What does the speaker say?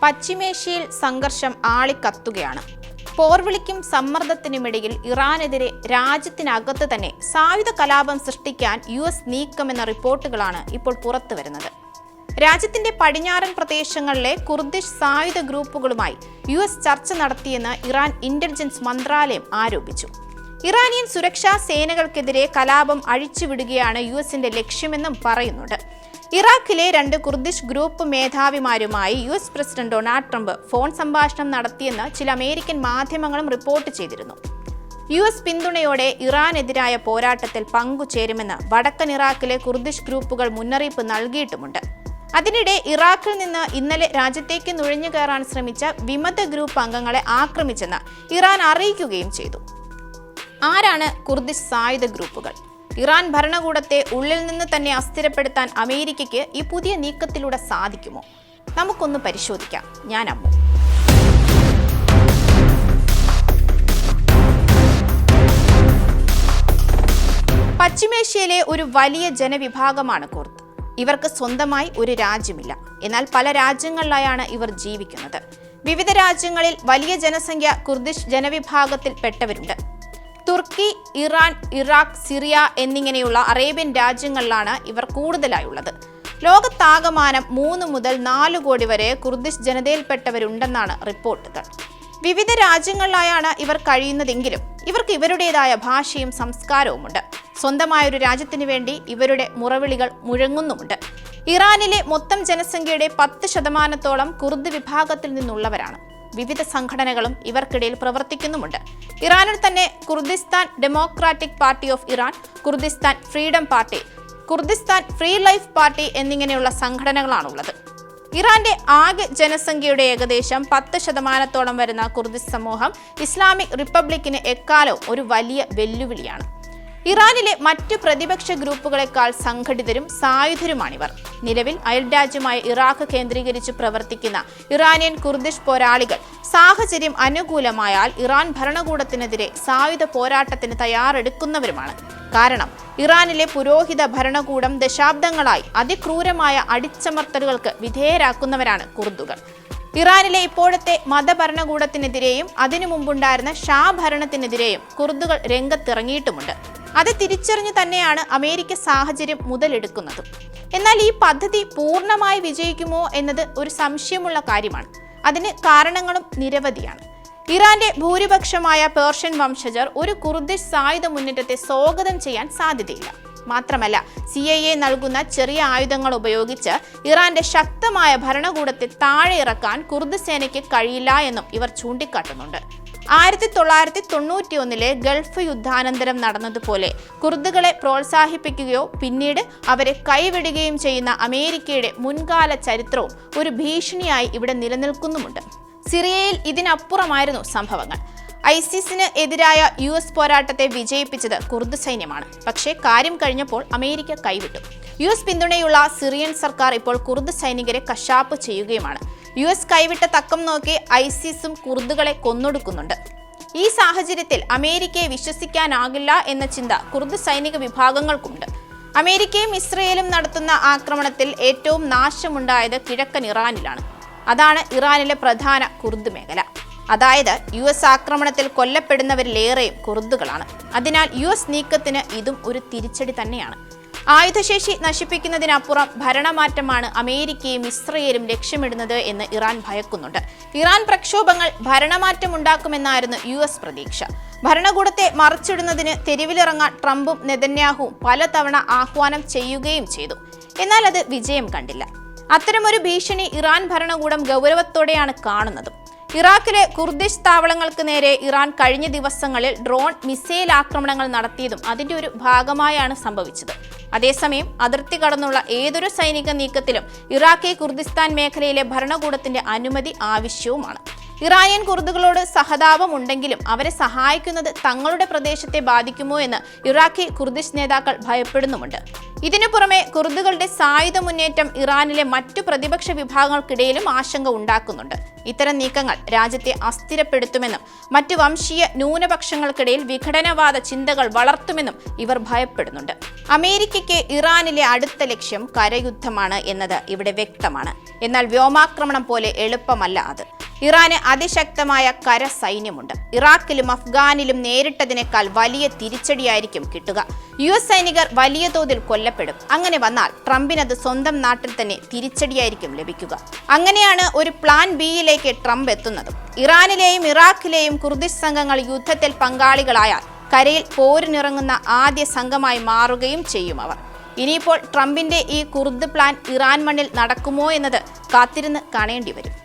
പശ്ചിമേഷ്യയിൽ സംഘർഷം ആളിക്കത്തുകയാണ്. പോർവിളിക്കും സമ്മർദ്ദത്തിനുമിടയിൽ ഇറാനെതിരെ രാജ്യത്തിനകത്ത് തന്നെ സായുധ കലാപം സൃഷ്ടിക്കാൻ US നീക്കമെന്ന റിപ്പോർട്ടുകളാണ് ഇപ്പോൾ പുറത്തുവരുന്നത്. രാജ്യത്തിന്റെ പടിഞ്ഞാറൻ പ്രദേശങ്ങളിലെ കുർദിഷ് സായുധ ഗ്രൂപ്പുകളുമായി US ചർച്ച നടത്തിയെന്ന് ഇറാൻ ഇന്റലിജൻസ് മന്ത്രാലയം ആരോപിച്ചു. ഇറാനിയൻ സുരക്ഷാ സേനകൾക്കെതിരെ കലാപം അഴിച്ചുവിടുകയാണ് USന്റെ ലക്ഷ്യമെന്നും പറയുന്നുണ്ട്. ഇറാഖിലെ 2 കുർദിഷ് ഗ്രൂപ്പ് മേധാവിമാരുമായി US president Donald Trump phone സംഭാഷണം നടത്തിയെന്ന് ചില അമേരിക്കൻ മാധ്യമങ്ങളും റിപ്പോർട്ട് ചെയ്തിരുന്നു. US പിന്തുണയോടെ ഇറാനെതിരായ പോരാട്ടത്തിൽ പങ്കുചേരുമെന്ന് വടക്കൻ ഇറാഖിലെ കുർദിഷ് ഗ്രൂപ്പുകൾ മുന്നറിയിപ്പ് നൽകിയിട്ടുമുണ്ട്. അതിനിടെ ഇറാഖിൽ നിന്ന് ഇന്നലെ രാജ്യത്തേക്ക് നുഴഞ്ഞു കയറാൻ ശ്രമിച്ച വിമത ഗ്രൂപ്പ് അംഗങ്ങളെ ആക്രമിച്ചെന്ന് ഇറാൻ അറിയിക്കുകയും ചെയ്തു. ആരാണ് കുർദിഷ് സായുധ ഗ്രൂപ്പുകൾ? ഇറാൻ ഭരണകൂടത്തെ ഉള്ളിൽ നിന്ന് തന്നെ അസ്ഥിരപ്പെടുത്താൻ അമേരിക്കയ്ക്ക് ഈ പുതിയ നീക്കത്തിലൂടെ സാധിക്കുമോ? നമുക്കൊന്ന് പരിശോധിക്കാം. ഞാൻ അമ്മു. പശ്ചിമേഷ്യയിലെ ഒരു വലിയ ജനവിഭാഗമാണ് കുർദ്. ഇവർക്ക് സ്വന്തമായി ഒരു രാജ്യമില്ല. എന്നാൽ പല രാജ്യങ്ങളിലായാണ് ഇവർ ജീവിക്കുന്നത്. വിവിധ രാജ്യങ്ങളിൽ വലിയ ജനസംഖ്യ കുർദിഷ് ജനവിഭാഗത്തിൽപ്പെട്ടവരുണ്ട്. തുർക്കി, ഇറാൻ, ഇറാഖ്, സിറിയ എന്നിങ്ങനെയുള്ള അറേബ്യൻ രാജ്യങ്ങളിലാണ് ഇവർ കൂടുതലായുള്ളത്. ലോകത്താകമാനം 3 മുതൽ 4 കോടി വരെ കുർദിഷ് ജനതയിൽപ്പെട്ടവരുണ്ടെന്നാണ് റിപ്പോർട്ടുകൾ. വിവിധ രാജ്യങ്ങളിലായാണ് ഇവർ കഴിയുന്നതെങ്കിലും ഇവർക്ക് ഇവരുടേതായ ഭാഷയും സംസ്കാരവുമുണ്ട്. സ്വന്തമായൊരു രാജ്യത്തിനു വേണ്ടി ഇവരുടെ മുറവിളികൾ മുഴങ്ങുന്നുമുണ്ട്. ഇറാനിലെ മൊത്തം ജനസംഖ്യയുടെ 10% കുർദ് വിഭാഗത്തിൽ നിന്നുള്ളവരാണ്. വിവിധ സംഘടനകളും ഇവർക്കിടയിൽ പ്രവർത്തിക്കുന്നുമുണ്ട്. ഇറാനിൽ തന്നെ Kurdistan democratic party of Iran, Kurdistan freedom party, Kurdistan free life party എന്നിങ്ങനെയുള്ള സംഘടനകളാണുള്ളത്. ഇറാന്റെ ആകെ ജനസംഖ്യയുടെ ഏകദേശം 10% വരുന്ന കുർദിഷ് സമൂഹം ഇസ്ലാമിക് റിപ്പബ്ലിക്കിന് എക്കാലവും ഒരു വലിയ വെല്ലുവിളിയാണ്. ഇറാനിലെ മറ്റു പ്രതിപക്ഷ ഗ്രൂപ്പുകളെക്കാൾ സംഘടിതരും സായുധരുമാണിവർ. നിലവിൽ അയൽരാജ്യമായ ഇറാഖ് കേന്ദ്രീകരിച്ച് പ്രവർത്തിക്കുന്ന ഇറാനിയൻ കുർദിഷ് പോരാളികൾ സാഹചര്യം അനുകൂലമായാൽ ഇറാൻ ഭരണകൂടത്തിനെതിരെ സായുധ പോരാട്ടത്തിന് തയ്യാറെടുക്കുന്നവരുമാണ്. കാരണം ഇറാനിലെ പുരോഹിത ഭരണകൂടം ദശാബ്ദങ്ങളായി അതിക്രൂരമായ അടിച്ചമർത്തലുകൾക്ക് വിധേയരാക്കുന്നവരാണ് കുർദുകൾ. ഇറാനിലെ ഇപ്പോഴത്തെ മതഭരണകൂടത്തിനെതിരെയും അതിനു മുമ്പുണ്ടായിരുന്ന ഷാ ഭരണത്തിനെതിരെയും കുർദുകൾ രംഗത്തിറങ്ങിയിട്ടുമുണ്ട്. അത് തിരിച്ചറിഞ്ഞു തന്നെയാണ് അമേരിക്ക സാഹചര്യം മുതലെടുക്കുന്നതും. എന്നാൽ ഈ പദ്ധതി പൂർണ്ണമായി വിജയിക്കുമോ എന്നത് ഒരു സംശയമുള്ള കാര്യമാണ്. അതിന് കാരണങ്ങളും നിരവധിയാണ്. ഇറാന്റെ ഭൂരിപക്ഷമായ പേർഷ്യൻ വംശജർ ഒരു കുർദിഷ് സായുധ മുന്നേറ്റത്തെ സ്വാഗതം ചെയ്യാൻ സാധ്യതയില്ല. മാത്രമല്ല, CIA നൽകുന്ന ചെറിയ ആയുധങ്ങൾ ഉപയോഗിച്ച് ഇറാന്റെ ശക്തമായ ഭരണകൂടത്തെ താഴെ ഇറക്കാൻ കുർദ് സേനയ്ക്ക് കഴിയില്ല എന്നും ഇവർ ചൂണ്ടിക്കാട്ടുന്നുണ്ട്. 1991 ഗൾഫ് യുദ്ധാനന്തരം നടന്നതുപോലെ കുർദുകളെ പ്രോത്സാഹിപ്പിക്കുകയോ പിന്നീട് അവരെ കൈവിടുകയും ചെയ്യുന്ന അമേരിക്കയുടെ മുൻകാല ചരിത്രവും ഒരു ഭീഷണിയായി ഇവിടെ നിലനിൽക്കുന്നുമുണ്ട്. സിറിയയിൽ ഇതിനപ്പുറമായിരുന്നു സംഭവങ്ങൾ. ISISന് എതിരായ US പോരാട്ടത്തെ വിജയിപ്പിച്ചത് കുർദ് സൈന്യമാണ്. പക്ഷേ കാര്യം കഴിഞ്ഞപ്പോൾ അമേരിക്ക കൈവിട്ടു. US പിന്തുണയുള്ള സിറിയൻ സർക്കാർ ഇപ്പോൾ കുർദ് സൈനികരെ കശാപ്പ് ചെയ്യുകയുമാണ്. US കൈവിട്ട തക്കം നോക്കി ISISും കുർദുകളെ കൊന്നൊടുക്കുന്നുണ്ട്. ഈ സാഹചര്യത്തിൽ അമേരിക്കയെ വിശ്വസിക്കാനാകില്ല എന്ന ചിന്ത കുർദ് സൈനിക വിഭാഗങ്ങൾക്കുണ്ട്. അമേരിക്കയും ഇസ്രയേലും നടത്തുന്ന ആക്രമണത്തിൽ ഏറ്റവും നാശമുണ്ടായത് കിഴക്കൻ ഇറാനിലാണ്. അതാണ് ഇറാനിലെ പ്രധാന കുർദ് മേഖല. അതായത് US ആക്രമണത്തിൽ കൊല്ലപ്പെടുന്നവരിലേറെയും കുർദുകളാണ്. അതിനാൽ US നീക്കത്തിന് ഇതും ഒരു തിരിച്ചടി തന്നെയാണ്. ആയുധശേഷി നശിപ്പിക്കുന്നതിനപ്പുറം ഭരണമാറ്റമാണ് അമേരിക്കയും ഇസ്രയേലും ലക്ഷ്യമിടുന്നത് എന്ന് ഇറാൻ ഭയക്കുന്നുണ്ട്. ഇറാൻ പ്രക്ഷോഭങ്ങൾ ഭരണമാറ്റം ഉണ്ടാക്കുമെന്നായിരുന്നു US പ്രതീക്ഷ. ഭരണകൂടത്തെ മറിച്ചിടുന്നതിന് തെരുവിലിറങ്ങാൻ ട്രംപും നെതന്യാഹുവും പലതവണ ആഹ്വാനം ചെയ്യുകയും ചെയ്തു. എന്നാൽ അത് വിജയം കണ്ടില്ല. അത്തരമൊരു ഭീഷണി ഇറാൻ ഭരണകൂടം ഗൗരവത്തോടെയാണ് കാണുന്നത്. ഇറാഖിലെ കുർദിഷ് താവളങ്ങൾക്ക് നേരെ ഇറാൻ കഴിഞ്ഞ ദിവസങ്ങളിൽ ഡ്രോൺ മിസൈൽ ആക്രമണങ്ങൾ നടത്തിയതും അതിന്റെ ഒരു ഭാഗമായാണ് സംഭവിച്ചത്. അതേസമയം അതിർത്തി കടന്നുള്ള ഏതൊരു സൈനിക നീക്കത്തിലും ഇറാഖി കുർദിസ്ഥാൻ മേഖലയിലെ ഭരണകൂടത്തിന്റെ അനുമതി ആവശ്യവുമാണ്. ഇറാനിയൻ കുർദുകളോട് സഹതാപം ഉണ്ടെങ്കിലും അവരെ സഹായിക്കുന്നത് തങ്ങളുടെ പ്രദേശത്തെ ബാധിക്കുമോ എന്ന് ഇറാഖി കുർദിഷ് നേതാക്കൾ ഭയപ്പെടുന്നുമുണ്ട്. ഇതിനു പുറമെ കുർദുകളുടെ സായുധ മുന്നേറ്റം ഇറാനിലെ മറ്റു പ്രതിപക്ഷ വിഭാഗങ്ങൾക്കിടയിലും ആശങ്ക ഉണ്ടാക്കുന്നുണ്ട്. ഇത്തരം നീക്കങ്ങൾ രാജ്യത്തെ അസ്ഥിരപ്പെടുത്തുമെന്നും മറ്റു വംശീയ ന്യൂനപക്ഷങ്ങൾക്കിടയിൽ വിഘടനവാദ ചിന്തകൾ വളർത്തുമെന്നും ഇവർ ഭയപ്പെടുന്നുണ്ട്. അമേരിക്കയ്ക്ക് ഇറാനിലെ അടുത്ത ലക്ഷ്യം കരയുദ്ധമാണ് എന്നത് ഇവിടെ വ്യക്തമാണ്. എന്നാൽ വ്യോമാക്രമണം പോലെ എളുപ്പമല്ല അത്. ഇറാന് അതിശക്തമായ കരസൈന്യമുണ്ട്. ഇറാഖിലും അഫ്ഗാനിലും നേരിട്ടതിനേക്കാൾ വലിയ തിരിച്ചടിയായിരിക്കും കിട്ടുക. US സൈനികർ വലിയ തോതിൽ കൊല്ലപ്പെടും. അങ്ങനെ വന്നാൽ ട്രംപിനത് സ്വന്തം നാട്ടിൽ തന്നെ തിരിച്ചടിയായിരിക്കും ലഭിക്കുക. അങ്ങനെയാണ് ഒരു പ്ലാൻ ബിയിലേക്ക് ട്രംപ് എത്തുന്നതും. ഇറാനിലെയും ഇറാഖിലെയും കുർദിഷ് സംഘങ്ങൾ യുദ്ധത്തിൽ പങ്കാളികളായാൽ കരയിൽ പോരിനിറങ്ങുന്ന ആദ്യ സംഘമായി മാറുകയും ചെയ്യും അവർ. ഇനിയിപ്പോൾ ട്രംപിന്റെ ഈ കുർദ് പ്ലാൻ ഇറാൻ മണ്ണിൽ നടക്കുമോ എന്നത് കാത്തിരുന്ന് കാണേണ്ടി വരും.